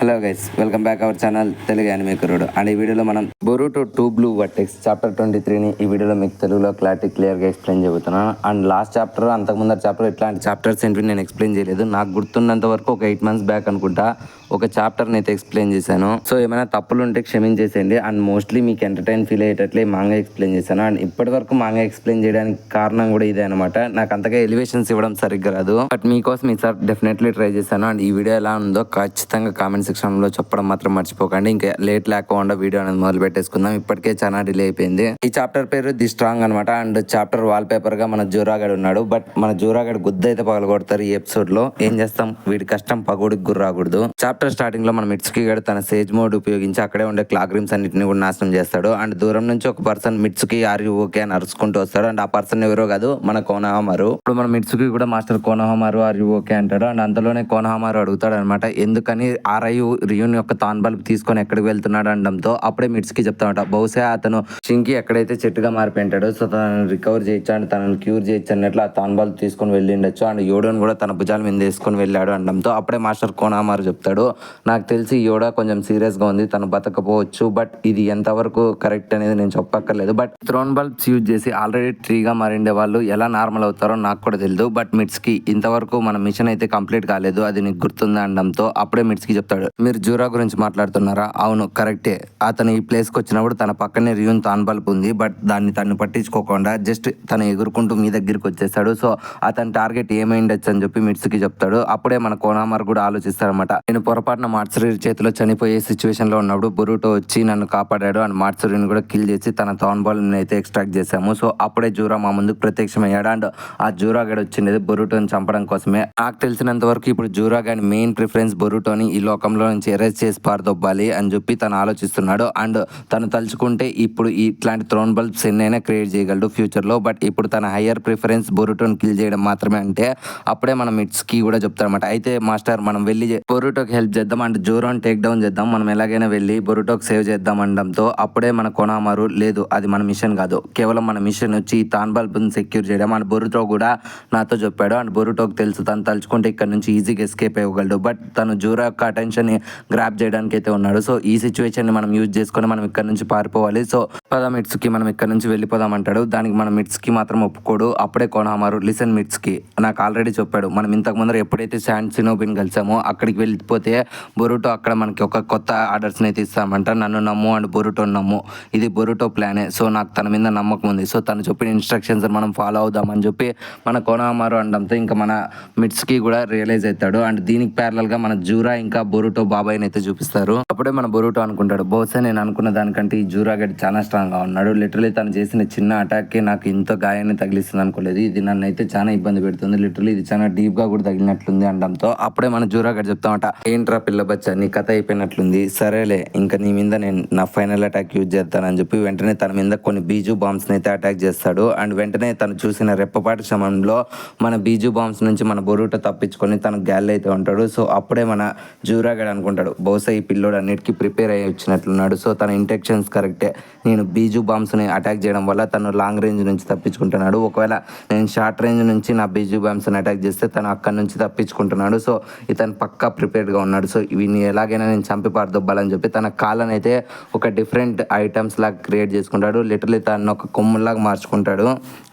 Hello guys, welcome back our channel Telugu anime కుర్రోడు. And ఈ వీడియోలో మనం బొరుటో 2 బ్లూ వర్టెక్స్ చాప్టర్ 23ని ఈ వీడియోలో మీకు తెలుగులో క్లియర్గా ఎక్స్ప్లెయిన్ చెబుతున్నాను. అండ్ లాస్ట్ చాప్టర్, అంతకుముందర చాప్టర్ ఇట్లాంటి చాప్టర్స్ ఏంటి నేను ఎక్స్ప్లెయిన్ చేయలేదు. నాకు గుర్తున్నంత వరకు ఒక 8 months బ్యాక్ అనుకుంటా ఒక చాప్టర్ని అయితే ఎక్స్ప్లెయిన్ చేశాను. సో ఏమైనా తప్పులు ఉంటే క్షమించేసేయండి. అండ్ మోస్ట్లీ మీకు ఎంటర్టైన్ ఫీల్ అయ్యేటట్లే మాంగా ఎక్స్ప్లెయిన్ చేశాను. అండ్ ఇప్పటి వరకు మాంగా ఎక్స్ప్లెయిన్ చేయడానికి కారణం కూడా ఇదే అనమాట. నాకు అంతగా ఎలివేషన్స్ ఇవ్వడం సరిగ్గా రాదు, బట్ మీకోసం ఈసారి డెఫినెట్లీ ట్రై చేశాను. అండ్ ఈ వీడియో ఎలా ఉందో ఖచ్చితంగా కామెంట్ సెక్షన్లో చెప్పడం మాత్రం మర్చిపోకండి. ఇంకా లేట్ లేకుండా వీడియో అనేది మొదలు పెట్టేసుకుందాం. ఇప్పటికే చాలా డిలే అయిపోయింది. ఈ చాప్టర్ పేరు ది స్ట్రాంగ్ అనమాట. అండ్ చాప్టర్ వాల్ పేపర్ గా మన జూరాగడ్ ఉన్నాడు. బట్ మన జూరాగడ్ గుద్ద అయితే పగలగొడతారు ఈ ఎపిసోడ్ లో. ఏం చేస్తాం, వీడి కష్టం పగోడికి గుర్రాకూడదు. చాప్టర్ స్టార్టింగ్ లో మన మిట్సుకి గడు తన సేజ్ మోడ్ ఉపయోగించి అక్కడే ఉండే క్లాక్ రిమ్స్ అన్నింటిని కూడా నాశనం చేస్తాడు. అండ్ దూరం నుంచి ఒక పర్సన్ మిట్సుకి ఆరి ఓకే అని అరుచుకుంటూ వస్తాడు. అండ్ ఆ పర్సన్ ఎవరో కాదు, మన కోనహామారు. ఇప్పుడు మన మిట్సుకి కూడా మాస్టర్ కోనహామారు ఆరి ఓకే అంటాడు. అండ్ అందులోనే కోనహామారు అడుగుతాడు అనమాట, ఎందుకని ఆర్యు రియూన్ యొక్క తాన్ బల్బ్ తీసుకొని ఎక్కడికి వెళ్తున్నాడు అనడంతో అప్పుడే మిట్స్కి చెప్తామట, బహుశా అతను షింకి ఎక్కడైతే చెట్టుగా మారిపోయింటాడో సో తనను రికవర్ చేయొచ్చు అండ్ తనను క్యూర్ చేయొచ్చు అన్నట్లు ఆ తాన్ బల్బ్ తీసుకొని వెళ్ళిండొచ్చు. అండ్ యోడోని కూడా తన భుజాల మీద వేసుకొని వెళ్ళాడు అనడంతో అప్పుడే మాస్టర్ కోనహామారు చెప్తాడు, నాకు తెలిసి యోడా కొంచెం సీరియస్ గా ఉంది, తను బతకపోవచ్చు, బట్ ఇది ఎంతవరకు కరెక్ట్ అనేది నేను చెప్పక్కర్లేదు. బట్ థ్రోన్ బల్బ్స్ యూజ్ చేసి ఆల్రెడీ ట్రీగా మారిండే వాళ్ళు ఎలా నార్మల్ అవుతారో నాకు కూడా తెలియదు. బట్ మిట్స్కి ఇంతవరకు మన మిషన్ అయితే కంప్లీట్ కాలేదు, అది నీకు గుర్తుంది అనడంతో అప్పుడే మిట్స్కి చెప్తాడు, మీరు జూరా గురించి మాట్లాడుతున్నారా? అవును కరెక్టే, అతను ఈ ప్లేస్ కి వచ్చినప్పుడు తన పక్కనే రియూన్ తాన్ బల్బ్ ఉంది, బట్ దాన్ని తను పట్టించుకోకుండా జస్ట్ తను ఎగురుకుంటూ మీ దగ్గరికి వచ్చేసాడు. సో అతని టార్గెట్ ఏమైండొచ్చు అని చెప్పి మిట్స్కి చెప్తాడు. అప్పుడే మన కోనామర్ కూడా ఆలోచిస్తాడనమాట, నేను పొరపాటున మాట్సురి చేతిలో చనిపోయే సిచ్యువేషన్ లో ఉన్నప్పుడు బొరుటో వచ్చి నన్ను కాపాడాడు అండ్ మాట్సురిని కూడా కిల్ చేసి తన తాన్ బల్బ్ అయితే ఎక్స్ట్రాక్ట్ చేశాము. సో అప్పుడే జూరా మా ముందుకు ప్రత్యక్షమయ్యాడు. అండ్ ఆ జూరా గడ్ వచ్చిండేది బొరుటోని చంపడం కోసమే. నాకు తెలిసినంత వరకు ఇప్పుడు జూరా గడ్ మెయిన్ ప్రిఫరెన్స్ బొరుటోని ఈ లోకంలో నుంచి ఎరేజ్ చేసి పారదొబ్బాలి అని చెప్పి తను ఆలోచిస్తున్నాడు. అండ్ తను తలుచుకుంటే ఇప్పుడు ఇట్లాంటి థ్రోన్ బల్బ్స్ ఎన్నైనా క్రియేట్ చేయగలడు ఫ్యూచర్ లో, బట్ ఇప్పుడు తన హయ్యర్ ప్రిఫరెన్స్ బొరుటోని కిల్ చేయడం మాత్రమే. అంటే అప్పుడే మనం మిట్స్కి కూడా చెప్తారన్నమాట, అయితే మాస్టర్ మనం వెళ్ళి బొరుటోకి హెల్ప్ చేద్దాం అండ్ జోరోని టేక్ డౌన్ చేద్దాం, మనం ఎలాగైనా వెళ్ళి బొరుటోకి సేవ్ చేద్దాం అనడంతో అప్పుడే మన కోనామారు, లేదు అది మన మిషన్ కాదు, కేవలం మన మిషన్ వచ్చి తాన్ బల్బ్ని సెక్యూర్ చేయడం. అండ్ బొరుటో కూడా నాతో చెప్పాడు. అండ్ బొరుటోకి తెలుసు తను తలుచుకుంటే ఇక్కడ నుంచి ఈజీగా ఎస్కేప్ అవ్వగలడు, బట్ తను జూరా యొక్క అటెన్షన్ ని గ్రాప్ చేయడానికి అయితే ఉన్నాడు. సో ఈ సిచ్యువేషన్ ని మనం యూజ్ చేసుకొని మనం ఇక్కడ నుంచి పారిపోవాలి. సో పద మిట్స్కి మనం ఇక్కడ నుంచి వెళ్ళిపోదాం అంటాడు. దానికి మన మిట్స్కి మాత్రం ఒప్పుకోడు. అప్పుడే కోనహామారు, లిసన్ మిట్స్కి, నాకు ఆల్రెడీ చెప్పాడు, మనం ఇంతకు ముందర ఎప్పుడైతే శాండ్ సినోబిన్ కలిసామో అక్కడికి వెళ్ళిపోతే బొరుటో అక్కడ మనకి ఒక కొత్త ఆర్డర్స్ అయితే ఇస్తామంట, నన్ను నమ్ము అండ్ బొరుటో నమ్ము, ఇది బొరుటో ప్లానే. సో నాకు తన మీద నమ్మకం ఉంది, సో తను చెప్పిన ఇన్స్ట్రక్షన్స్ మనం ఫాలో అవుదామని చెప్పి మన కోనహామారు అనడంతో ఇంకా మన మిట్స్కి కూడా రియలైజ్ అవుతాడు. అండ్ దీనికి ప్యారలల్ గా మన జూరా ఇంకా బొరుటో బాబాయ్ అయితే చూపిస్తారు. అప్పుడే మన బొరుటో అనుకుంటాడు, బహుశా నేను అనుకున్న దానికంటే ఈ జూరా గడ్ చాలా స్ట్రాంగ్ గా ఉన్నాడు, లిటరలీ తను చేసిన చిన్న అటాక్ కి నాకు ఇంత గాయాన్ని తగిలిస్తుంది అనుకోలేదు, ఇది నన్ను అయితే చాలా ఇబ్బంది పెడుతుంది, లిటరలీ ఇది చాలా డీప్ గా కూడా తగిలినట్లుంది అనడంతో అప్పుడే మన జూరా గడ్ చెప్తామట, ఏంట్రా పిల్ల బచ్చా నీ కథ అయిపోయినట్లుంది, సరేలే ఇంకా నీ మీద నేను నా ఫైనల్ అటాక్ యూజ్ చేస్తానని చెప్పి వెంటనే తన మీద కొన్ని బీజు బాంబ్స్ అయితే అటాక్ చేస్తాడు. అండ్ వెంటనే తను చూసిన రెప్పపాటు సమయంలో మన బీజు బాంబ్స్ నుంచి మన బొరుటో తప్పించుకొని తన గ్యాల్ అయితే ఉంటాడు. సో అప్పుడే మన జూరా గడ్ అనుకుంటాడు, బహుశా ఈ పిల్లోడు అన్నిటికీ ప్రిపేర్ అయ్యి వచ్చినట్లున్నాడు, సో తన ఇంటెన్షన్స్ కరెక్టే, నేను బీజు బాంబ్స్ని అటాక్ చేయడం వల్ల తను లాంగ్ రేంజ్ నుంచి తప్పించుకుంటున్నాడు, ఒకవేళ నేను షార్ట్ రేంజ్ నుంచి నా బీజు బాంబ్స్ని అటాక్ చేస్తే తను అక్కడి నుంచి తప్పించుకుంటున్నాడు, సో ఇతను పక్కా ప్రిపేర్డ్గా ఉన్నాడు, సో వీని ఎలాగైనా నేను చంపి పారదొబ్బాలని చెప్పి తన కాళ్ళని అయితే ఒక డిఫరెంట్ ఐటమ్స్ లాగా క్రియేట్ చేసుకుంటాడు, లిటరలీ తను ఒక కొమ్ములాగా మార్చుకుంటాడు.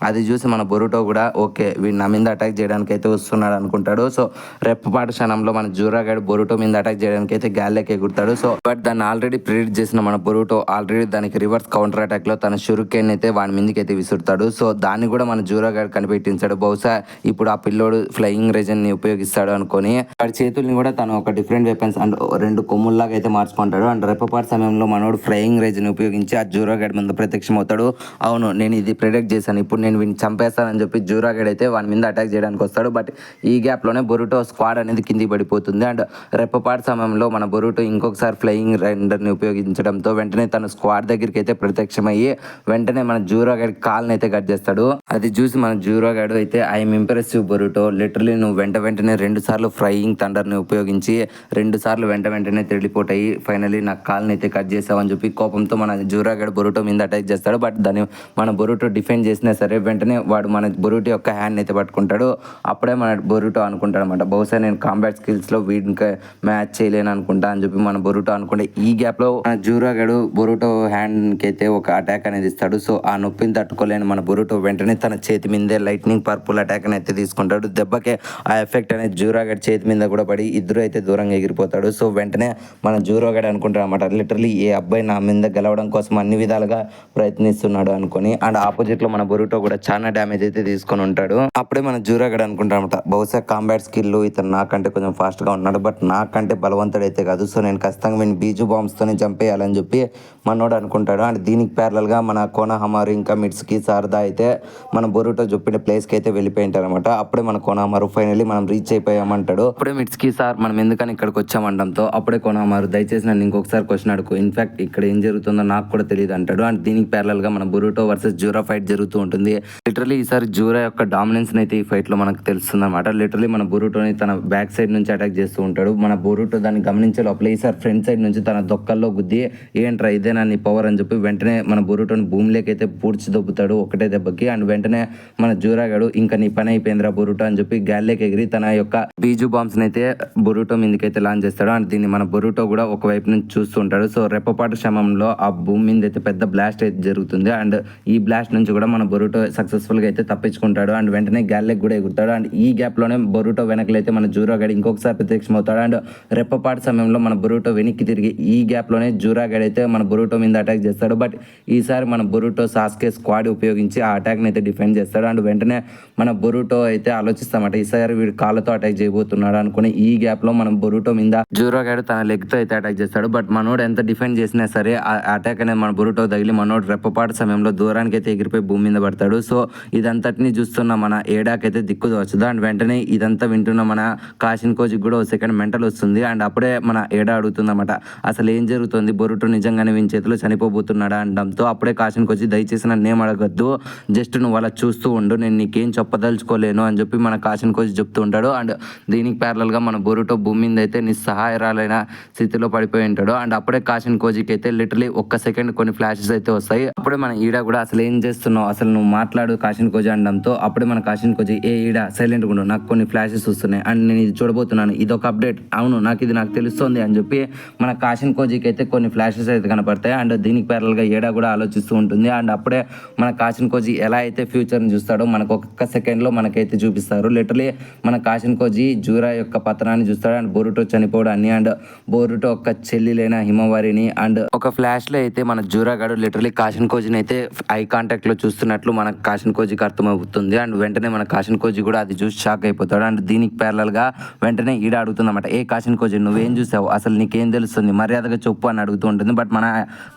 అది చూసి మన బొరుటో కూడా ఓకే వీడు నా మీద అటాక్ చేయడానికి అయితే వస్తున్నాడు అనుకుంటాడు. సో రెప్పపాటు క్షణంలో మన జూరా గడ్ బొరుటో మీద అటాక్ చేయడానికి అయితే గ్యాలెక్ ఎగురుతాడు. సో బట్ దాన్ని ఆల్రెడీ ప్రిడిక్ట్ చేసిన మన బొరుటో ఆల్రెడీ దానికి రివర్స్ కౌంటర్ అటాక్ లో తన షురుకేన్ అయితే వాడి మీదకి అయితే విసురుతాడు. సో దాన్ని కూడా మన జూరా గడ్ కనిపెట్టించాడు, బహుశా ఇప్పుడు ఆ పిల్లోడు ఫ్లయింగ్ రేజన్ ని ఉపయోగిస్తాడు అనుకొని వాడి చేతుల్ని కూడా తను ఒక డిఫరెంట్ వెపన్స్ అండ్ 2 కొమ్ముల్లాగా అయితే మార్చుకుంటాడు. అండ్ రెప్పపాటు సమయంలో మనోడు ఫ్లయింగ్ రేజన్ ఉపయోగించి ఆ జూరా గడ్ ముందు ప్రత్యక్షం అవుతాడు. అవును నేను ఇది ప్రిడిక్ట్ చేశాను, ఇప్పుడు నేను వీడిని చంపేస్తానని చెప్పి జూరా గడ్ అయితే వాడి మీద అటాక్ చేయడానికి వస్తాడు. బట్ ఈ గ్యాప్ లోనే బొరుటో స్క్వాడ్ అనేది కిందికి పడిపోతుంది. అండ్ రెప్పపాటు సమయంలో మన బొరుటో ఇంకొకసారి ఫ్లయింగ్ రెండర్ని ఉపయోగించడంతో వెంటనే తన స్క్వాడ్ దగ్గరికి అయితే ప్రత్యక్షమయ్యి వెంటనే మన జూరో గడి కాల్ని అయితే కట్ చేస్తాడు. అది చూసి మన జూరో గడు అయితే ఐఎమ్ ఇంప్రెసివ్ బొరుటో, లిటరలీ నువ్వు వెంటనే 2 సార్లు ఫ్లయింగ్ థండర్ని ఉపయోగించి 2 సార్లు వెంటనే తెలిపోతాయి, ఫైనలీ నాకు కాల్ని అయితే కట్ చేసావని చెప్పి కోపంతో మన జూరో గడు బొరుటో మీద అటాక్ చేస్తాడు. బట్ దాన్ని మన బొరుటో డిఫెండ్ చేసినా సరే వెంటనే వాడు మన బొరుటో యొక్క హ్యాండ్ అయితే పట్టుకుంటాడు. అప్పుడే మన బొరుటో అనుకుంటాడు అనమాట, బహుశా నేను కాంబాట్ స్కిల్స్లో వీడికి మ్యాచ్ చేయలేను అనుకుంటా అని చెప్పి మన బొరుటో అనుకుంటే ఈ గ్యాప్లో మన జూరో గడు బొరుటో హ్యాండ్కి అయితే ఒక అటాక్ అనేది ఇస్తాడు. సో ఆ నొప్పిని తట్టుకోలేని మన బొరుటో వెంటనే తన చేతి మీదే లైట్నింగ్ పర్పుల్ అటాక్ అని అయితే తీసుకుంటాడు. దెబ్బకే ఆ ఎఫెక్ట్ అనేది జూరో గడి చేతి మీద కూడా పడి ఇద్దరు అయితే దూరంగా ఎగిరిపోతాడు. సో వెంటనే మన జూరో గడు అనుకుంటాడు అనమాట, లిటరలీ ఏ అబ్బాయి నా మీద గెలవడం కోసం అన్ని విధాలుగా ప్రయత్నిస్తున్నాడు అనుకుని. అండ్ ఆపోజిట్ లో మన బొరుటో కూడా చాలా డ్యామేజ్ అయితే తీసుకొని ఉంటాడు. అప్పుడే మన జూరో గడు అనుకుంటాడు అనమాట, బహుశా కాంబాట్ స్కిల్ ఇతను నాకంటే కొంచెం ఫాస్ట్ గా ఉన్నాడు, బట్ నాకంటే బలవంతుడు అయితే కాదు, సో నేను ఖచ్చితంగా వీని బీజు బాంబ్స్ తోనే చంపేయాలని చెప్పి మనోడు అనుకుంటాడు. అండ్ దీనికి ప్యారలల్ గా మన కోనహమారు ఇంకా మిట్స్కి సారదా అయితే మన బొరుటో చెప్పిన ప్లేస్ కి అయితే వెళ్ళిపోయింటారు అనమాట. అప్పుడే మన కోనహమారు ఫైనల్లీ మనం రీచ్ అయిపోయామంటాడు. అప్పుడే మిట్స్కి సార్ మనం ఎందుకని ఇక్కడికి వచ్చామండంతో అప్పుడే కోనహమారు దయచేసి నన్ను ఇంకొకసారి క్వశ్చన్ అడుగు, ఇన్ఫాక్ట్ ఇక్కడ ఏం జరుగుతుందో నాకు కూడా తెలియదు అంటాడు. అండ్ దీనికి ప్యారలల్ గా మన బొరుటో వర్సెస్ జూరా ఫైట్ జరుగుతూ ఉంటుంది. లిటరలీ ఈసారి జూరా యొక్క డామినెన్స్ అయితే ఈ ఫైట్ లో మనకు తెలుస్తుంది అనమాట. లిటరలీ మన బొరుటోని తన బ్యాక్ సైడ్ నుంచి అటాక్ చేస్తూ ఉంటాడు. మన బొరుటో దాన్ని గమనించే లోపల ఈసారి ఫ్రంట్ సైడ్ నుంచి తన దొక్కల్లో గుద్ది ఏంట్రా ఇదేనా నీ పవర్ అని చెప్పి వెంటనే మన బొరుటోని భూమిలోకి అయితే పూడ్చి దొబ్బుతాడు ఒకటే దెబ్బకి. అండ్ వెంటనే మన జూరా గడు ఇంకా నీ పని అయిపోయిందిరా బొరుటో అని చెప్పి గాల్లోకి ఎగిరి తన యొక్క బీజు బాంబ్స్ అయితే బొరుటో మీదకైతే లాంచ్ చేస్తాడు. అండ్ దీన్ని మన బొరుటో కూడా ఒకవైపు నుంచి చూస్తూ ఉంటాడు. సో రెప్పపాటు శ్రమంలో ఆ భూమి మీద అయితే పెద్ద బ్లాస్ట్ అయితే జరుగుతుంది. అండ్ ఈ బ్లాస్ట్ నుంచి కూడా మన బొరుటో సక్సెస్ఫుల్ గా అయితే తప్పించుకుంటాడు. అండ్ వెంటనే గాల్లోకి కూడా ఎగురుతాడు. అండ్ ఈ గ్యాప్ లోనే బొరుటో వెనకలైతే మన జూరా గడి ఇంకొకసారి ప్రత్యక్షమవుతాడు. అండ్ రెప్పపాటు సమయంలో మన బొరుటో వెనక్కి తిరిగి ఈ గ్యాప్ లోనే జూరా గడి అయితే మన బొరుటో మీద అటాక్ చేస్తాడు. బట్ ఈసారి మన బొరుటో సాస్కే స్క్వాడ్ ఉపయోగించి ఆ అటాక్ ని అయితే డిఫెండ్ చేస్తాడు. అండ్ వెంటనే మన బొరుటో అయితే ఆలోచిస్తామట, ఈసారి వీడు కాళ్ళతో అటాక్ చేయబోతున్నాడు అనుకుని ఈ గ్యాప్ లో మనం బొరుటో మీద జూరా గడి తన లెగ్ తో అయితే అటాక్ చేస్తాడు. బట్ మనోడు ఎంత డిఫెండ్ చేసినా సరే ఆ అటాక్ అనేది మన బొరుటో తగిలి మనోడు రెప్పపాటు సమయంలో దూరానికి అయితే ఎగిరిపోయి భూమి మీద పడతాడు. సో ఇదంతటిని చూస్తున్న మన ఏడాకైతే దిక్కు తోచదు. అండ్ వెంటనే ఇదంతా వింటున్న మన కాషిన్ కోచ్కి కూడా ఒక సెకండ్ మెంటల్ వస్తుంది. అండ్ అప్పుడే మన ఏడా అడుగుతుందన్నమాట, అసలు ఏం జరుగుతుంది, బొరుటో నిజంగానే వీని చేతిలో చనిపోబోతున్నాడా అనడంతో అప్పుడే కాషిన్ కోచ్ దయచేసి నన్ను ఏం అడగద్దు, జస్ట్ నువ్వు అలా చూస్తూ ఉండు, నేను నీకేం చెప్పదలుచుకోలేను అని చెప్పి మన కాషిన్ కోచ్ చెప్తూ ఉంటాడు. అండ్ దీనికి ప్యారలల్ గా మన బొరుటో భూమి మీద అయితే నిస్సహాయరాలైన స్థితిలో పడిపోయి ఉంటాడు. అండ్ అప్పుడే కాషిన్ కోచ్కి అయితే లిటరలీ ఒక్క సెకండ్ కొన్ని ఫ్లాషెస్ అయితే వస్తాయి. అప్పుడే మన ఈడ కూడా అసలు ఏం చేస్తున్నావు, అసలు నువ్వు మాట్లాడు కాషిన్ కోచ్ అనడంతో అప్పుడే మన కాషిన్ కోచ్ ఏ ఈడ సైలెంట్ ఉండు, నాకు కొన్ని ఫ్లాషెస్ వస్తున్నాయి అండ్ నేను ఇది చూడబోతున్నాను, ఇది ఒక అప్డేట్, అవును నాకు తెలుస్తుంది అని చెప్పి మన కాషిన్ కోజికి అయితే కొన్ని ఫ్లాషెస్ అయితే కనపడతాయి. అండ్ దీనికి ప్యారల్ గా ఏడా కూడా ఆలోచిస్తూ ఉంటుంది. అండ్ అప్పుడే మన కాషిన్ కోజీ ఎలా అయితే ఫ్యూచర్ ని చూస్తాడో మనకు ఒక్క సెకండ్ లో మనకైతే చూపిస్తారు. లిటరలీ మన కాషిన్ కోజీ జూరా యొక్క పతనాన్ని చూస్తాడు. అండ్ బొరుటో చనిపోవడాన్ని అండ్ బొరుటో యొక్క చెల్లిలైన హిమవారిని అండ్ ఒక ఫ్లాష్ లో అయితే మన జూరా గడు లిటరలీ కాషిన్ కోజిని అయితే ఐ కాంటాక్ట్ లో చూస్తున్నట్లు మన కాషిన్ కోజికి అర్థమవుతుంది. అండ్ వెంటనే మన కాషిన్ కోజీ కూడా అది చూసి షాక్ అయిపోతాడు. అండ్ దీనికి ప్యారలల్ గా వెంటనే ఈడ అడుగుతుందన్నమాట, ఏ కాషిన్ కోజీ నువ్వేం చూసావు, అసలు నీకేం తెలుస్తుంది, మర్యాదగా చెప్పు అని అడుగుతూ ఉంటుంది. బట్ మన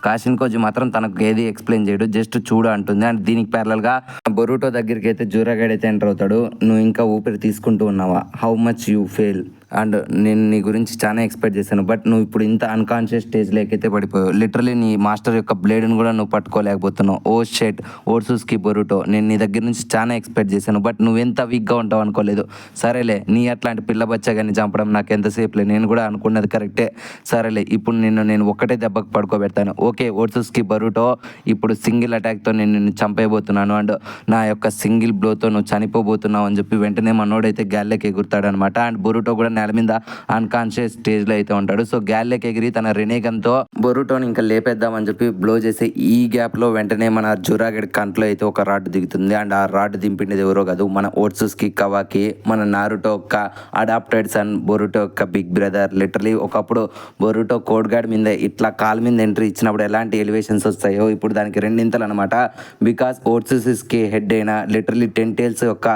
కాషిన్ కోజీ మాత్రం తనకు ఏది ఎక్స్ప్లెయిన్ చేయడు, జస్ట్ చూడు అంటుంది. అండ్ దీనికి ప్యారలల్ గా బొరుటో దగ్గరికి అయితే జూరాగడ్ అయితే ఎంటర్ అవుతాడు. నువ్వు ఇంకా ఊపిరి తీసుకుంటూ ఉన్నావా, how much you fail, and నేను నీ గురించి చాలా ఎక్స్పెక్ట్ చేశాను, బట్ నువ్వు ఇప్పుడు ఇంత అన్కాన్షియస్ స్టేజ్లోకి అయితే పడిపోయావు, లిటరలీ నీ మాస్టర్ యొక్క బ్లేడ్ని కూడా నువ్వు పట్టుకోలేకపోతున్నావు, ఓ షెట్ ఓర్సూస్కి బొరుటో, నేను నీ దగ్గర నుంచి చాలా ఎక్స్పెక్ట్ చేశాను, బట్ నువ్వెంత వీక్గా ఉంటావు అనుకోలేదు. సరేలే, నీ అట్లాంటి పిల్ల బచ్చగాని చంపడం నాకు ఎంతసేపులే, నేను కూడా అనుకున్నది కరెక్టే. సరేలే, ఇప్పుడు నేను ఒక్కటే దెబ్బకు పడుకోబెడతాను. ఓకే ఓర్సూస్కి బొరుటో, ఇప్పుడు సింగిల్ అటాక్తో నేను నిన్ను చంపేయబోతున్నాను అండ్ నా యొక్క సింగిల్ బ్లోతో నువ్వు చనిపోబోతున్నావు అని చెప్పి వెంటనే మనోడైతే గాల్లోకి ఎగురుతాడు అనమాట. అండ్ బొరుటో కూడా నేల మీద అన్కాన్షియస్ స్టేజ్లో అయితే ఉంటాడు. సో గాల్లోకి ఎగిరి తన రెనేగన్తో బొరుటోని ఇంకా లేపేద్దామని చెప్పి బ్లో చేసే ఈ గ్యాప్లో వెంటనే మన జురాగడ్ కంట్లో అయితే ఒక రాడ్ దిగుతుంది. అండ్ ఆ రాడ్ దింపిండేది ఎవరో కాదు, మన ఓట్సుస్కి కవాకి, మన నారుటో యొక్క అడాప్టెడ్ సన్, బొరుటో యొక్క బిగ్ బ్రదర్. లిటరలీ ఒకప్పుడు బొరుటో కోడ్ గార్డ్ మీద ఇట్లా కాల్ మీద ఎంట్రీ ఇచ్చినప్పుడు ఎలాంటి ఎలివేషన్స్ వస్తాయో ఇప్పుడు దానికి రెండింతలు అనమాట. బికాస్ ఓట్సుస్కి హెడ్ అయినా లిటరలీ 10 tails యొక్క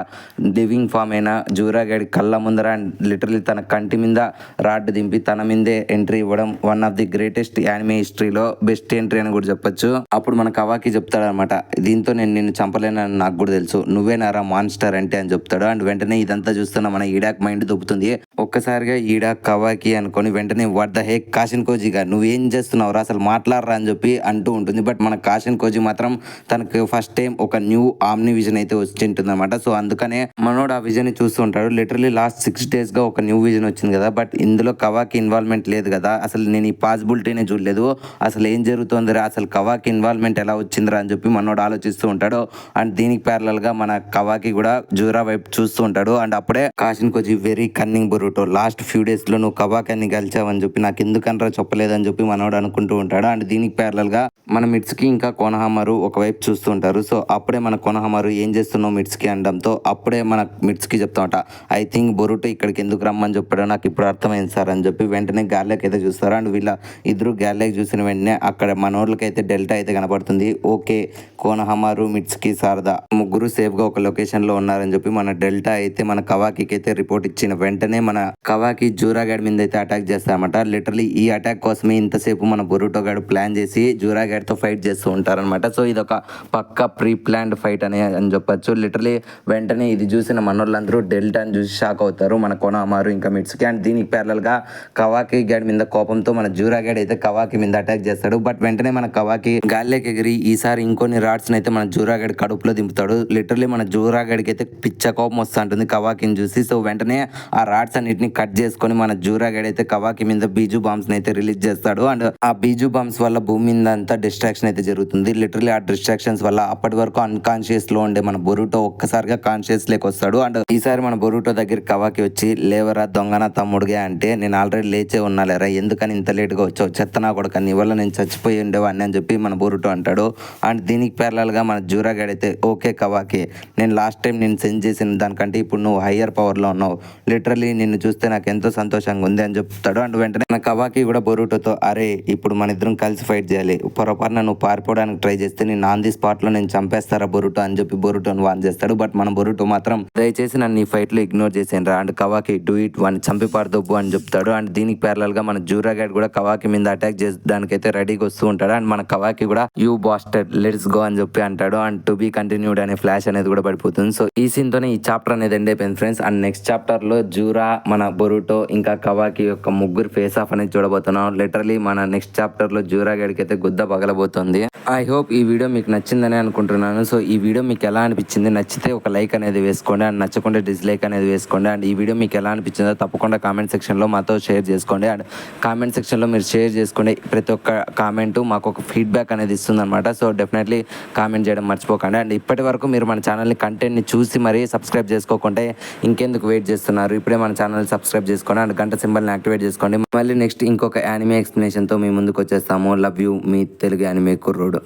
లివింగ్ ఫామ్ అయినా జూరాగడ్ కళ్ళ ముందర లిటరలీ తన కంటి మీద రాడ్ దింపి తన మీదే ఎంట్రీ ఇవ్వడం one of the greatest anime హిస్టరీలో బెస్ట్ ఎంట్రీ అని కూడా చెప్పొచ్చు. అప్పుడు మన కవాకి చెప్తాడనమాట, దీంతో నేను నిన్ను చంపలేనని నాకు కూడా తెలుసు, నువ్వేనారా మాన్స్టర్ అంటే అని చెప్తాడు. అండ్ వెంటనే ఇదంతా చూస్తున్న మన ఈడాక్ మైండ్ దొబ్బుతుంది. ఒక్కసారిగా ఈడ కవాకి అనుకొని వెంటనే వాట్ ద హెక్ కాషన్ కోజిగా నువ్వేం చేస్తున్నావురా అసలు మాట్లాడరా అని చెప్పి అంటూ ఉంటుంది. బట్ మన కాషన్ కోజి మాత్రం తనకు ఫస్ట్ టైం ఒక న్యూ ఆమ్ని విజన్ అయితే వచ్చింటుంది అనమాట. సో అందుకనే మనోడు ఆ విజన్ ని చూస్తూ ఉంటాడు. లిటరలీ లాస్ట్ 6 days గా ఒక న్యూ విజన్ వచ్చింది కదా, బట్ ఇందులో కవాకి ఇన్వాల్వ్మెంట్ లేదు కదా, అసలు నేను ఈ పాసిబిలిటీనే చూడలేదు, అసలు ఏం జరుగుతుందిరా, అసలు కవాకి ఇన్వాల్వ్మెంట్ ఎలా వచ్చిందిరా అని చెప్పి మనోడు ఆలోచిస్తూ ఉంటాడు. అండ్ దీనికి ప్యారలల్ గా మన కవాకి కూడా జూరా వైపు చూస్తూ ఉంటాడు. అండ్ అప్పుడే caution Koji very cunning Boruto, last few days లో నువ్వు కవాకాన్ని గెలిచావని చెప్పి నాకు ఎందుకనరా చెప్పలేదని చెప్పి మనోడు అనుకుంటూ ఉంటాడు. అండ్ దీనికి ప్యారలల్ గా మన మిట్స్కి ఇంకా కోనహమారు ఒకవైపు చూస్తూ ఉంటారు. సో అప్పుడే మన కోనహమారు ఏం చేస్తున్నావు మిట్స్కి అనడంతో అప్పుడే మన మిట్స్కి చెప్తా ఉంటా, ఐ థింక్ బొరుటో ఇక్కడికి ఎందుకు రమ్మని చెప్పాడో నాకు ఇప్పుడు అర్థమైంది సార్ అని చెప్పి వెంటనే గ్యాలెక్ అయితే చూస్తారు. అండ్ వీళ్ళ ఇద్దరు గ్యాలెక్ చూసిన వెంటనే అక్కడ మనోళ్ళకి అయితే డెల్టా అయితే కనపడుతుంది. ఓకే, కోనహమారు మిట్స్కి శారదా ముగ్గురు సేఫ్ గా ఒక లొకేషన్ లో ఉన్నారని చెప్పి మన డెల్టా అయితే మన కవాకి అయితే రిపోర్ట్ ఇచ్చిన వెంటనే మన కవాకి జూరాగాడ్ మీద అయితే అటాక్ చేస్తారన్నమాట. లిటరలీ ఈ అటాక్ కోసమే ఇంతసేపు మన బొరుటో గాడు ప్లాన్ చేసి జూరాగాడ్ తో ఫైట్ చేస్తూ ఉంటారనమాట. సో ఇది ఒక పక్క ప్రీ ప్లాన్డ్ ఫైట్ అని చెప్పొచ్చు. లిటరలీ వెంటనే ఇది చూసిన మనోళ్ళందరూ డెల్టాని చూసి షాక్ అవుతారు, మన కోనహమారు ఇంకా మిట్స్కి. అండ్ దీనికి ప్యారలల్ గా కవాకి గాడి మీద కోపంతో మన జూరాగాడ్ అయితే కవాకి మీద అటాక్ చేస్తాడు. బట్ వెంటనే మన కవాకి గాల్లోకి ఎగిరి ఈసారి ఇంకొన్ని రాడ్స్ అయితే మన జూరాగాడ్ కడుపులో దింపుతాడు. లిటరలీ మన జూరాగాడికి అయితే పిచ్చ కోపం వస్తూ ఉంటుంది కవాకిని చూసి. సో వెంటనే ఆ రాడ్స్ అన్నిటిని కట్ చేసుకొని మన జూరాగాడ్ అయితే కవాకి మీద బీజు బాంబ్స్ అయితే రిలీజ్ చేస్తాడు. అండ్ ఆ బీజు బాంబ్స్ వల్ల భూమి మీద అంతా డిస్ట్రాక్షన్ అయితే జరుగుతుంది. లిటరలీ ఆ డిస్ట్రాక్షన్స్ వల్ల అప్పటి వరకు అన్కాన్షియస్ లో ఉండే మన బొరుటో ఒక్కసారిగా కాన్షియస్ లేక వస్తాడు. అండ్ ఈసారి మన బొరుటో దగ్గర కవాకి వచ్చి, లేవరా దొంగన తమ్ముడుగా అంటే, నేను ఆల్రెడీ లేచే ఉన్నాలేరా, ఎందుకని ఇంత లేట్గా వచ్చావు, చెత్తనా కొడుక, నీ వల్ల నేను చచ్చిపోయి ఉండేవాడిని అని చెప్పి మన బొరుటో అంటాడు. అండ్ దీనికి ప్యారలల్ గా మన జూరాగాడ్ అయితే, ఓకే కవాకి, నేను లాస్ట్ టైం నేను సెండ్ చేసిన దానికంటే ఇప్పుడు నువ్వు హయ్యర్ పవర్ లో ఉన్నావు, లిటరలీ నిన్ను చూస్తే నాకు ఎంతో సంతోషంగా ఉంది అని చెప్తాడు. అండ్ వెంటనే మన కవాకి కూడా బొరుటోతో, అరే ఇప్పుడు మన ఇద్దరం కలిసి ఫైట్ చేయాలి, పొరపాటున నువ్వు పారిపోవడానికి ట్రై చేస్తే నేను ఆన్ ది స్పాట్ లో నేను చంపేస్తారా బొరుటో అని చెప్పి బొరుటోని వాన్ చేస్తాడు. బట్ మన బొరుటో మాత్రం, దయచేసి నన్ను ఈ ఫైట్ లో ఇగ్నోర్ చేసేయండి. అండ్ కవాకి డూ ఇట్, వాడిని చంపి పారదొబ్బు అని చెప్తాడు. అండ్ దీనికి ప్యారలల్ గా మన జూరాగాడ్ కూడా కవాకి మీద అటాక్ చేయడానికి అయితే రెడీగా వస్తూ ఉంటాడు. అండ్ మన కవాకి కూడా యూ బాస్టెడ్ లెట్స్ గో అని చెప్పి అంటాడు. అండ్ టు బి కంటిన్యూడ్ అనే ఫ్లాష్ అనేది కూడా పడిపోతుంది. సో ఈ సీన్ తోనే ఈ చాప్టర్ అనేది ఎండ్ అయిపోయింది ఫ్రెండ్స్. అండ్ నెక్స్ట్ చాప్టర్ లో జూరా, మన బొరుటో ఇంకా కవాకి యొక్క ముగ్గురు ఫేస్ ఆఫ్ అనేది చూడబోతున్నాం. లిటరలీ మన నెక్స్ట్ చాప్టర్ లో జూరాగాడికి అయితే గుద్ద పగలబోతుంది. ఐ హోప్ ఈ వీడియో మీకు నచ్చిందని అనుకుంటున్నాను. సో ఈ వీడియో మీకు ఎలా అనిపించింది, నచ్చితే ఒక లైక్ అనేది వేసుకోండి, అండ్ నచ్చకుంటే డిస్లైక్ అనేది వేసుకోండి. అండ్ ఈ వీడియో మీకు ఎలా అనిపించిందో తప్పకుండా కామెంట్ సెక్షన్లో మాతో షేర్ చేసుకోండి. అండ్ కామెంట్ సెక్షన్లో మీరు షేర్ చేసుకోండి, ప్రతి ఒక్క కామెంట్ మాకు ఒక ఫీడ్బ్యాక్ అనేది ఇస్తుంది అనమాట. సో డెఫినెట్లీ కామెంట్ చేయడం మర్చిపోకండి. అండ్ ఇప్పటి వరకు మీరు మన ఛానల్ని కంటెంట్ని చూసి మరీ సబ్స్క్రైబ్ చేసుకోకుంటే ఇంకెందుకు వెయిట్ చేస్తున్నారు, ఇప్పుడే మన ఛానల్ సబ్స్క్రైబ్ చేసుకోండి అండ్ గంట సింబల్ని యాక్టివేట్ చేసుకోండి. మళ్ళీ నెక్స్ట్ ఇంకొక యానిమే ఎక్స్ప్లెనేషన్తో మీ ముందుకు వచ్చేస్తాము. Love you, me Telugu anime కుర్రోడు.